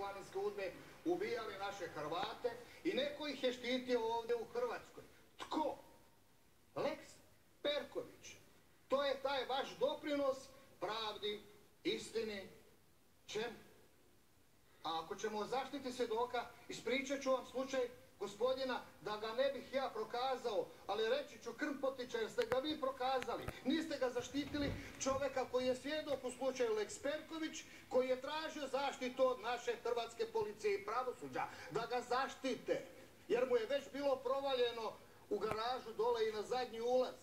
jugoslavenske udbe ubijali naše Hrvate i neko ih je štitio ovdje u Hrvatskoj. Tko? Lex Perković. To je taj vaš doprinos pravdi, istini, čemu? A ako ćemo zaštiti svjedoka, ispričat ću vam slučaj gospodina, da ga ne bih ja prokazao, ali reći ću Krmpotića jer ste ga vi prokazali. Niste ga zaštitili, čovjeka koji je svjedok u slučaju Lex Perković, koji je tražio zaštitu od naše hrvatske policije i pravosuđa, da ga zaštite, jer mu je već bilo provaljeno u garažu dole i na zadnji ulaz.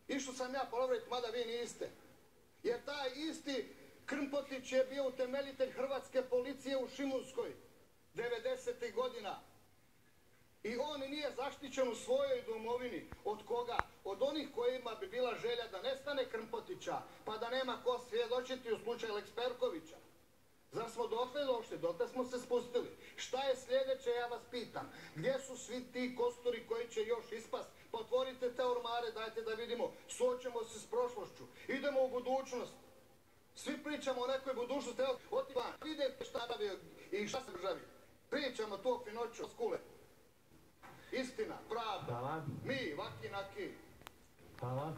Išao sam ja provjeriti, mada vi niste. Jer taj isti Krmpotić je bio utemeljitelj hrvatske policije u Šimunskoj 90. godina. I on nije zaštićen u svojoj domovini. Od koga? Od onih kojima bi bila želja da nestane Krmpotića, pa da nema ko svjedočiti u slučaju Lex Perkovića. Zar smo dotle došli? Dotle smo se spustili. Šta je sljedeće, ja vas pitam? Gdje su svi ti kosturi koji će još ispast? Potvorite te ormare, dajte da vidimo. Suočemo se s prošlošću. Idemo u budućnost. Svi pričamo o nekoj budućnosti. Evo, oti van, vidite šta radi i šta se državi. Pričamo to finoću, skule. Istina, pravda. Hvala. Mi, vaki naki. Hvala.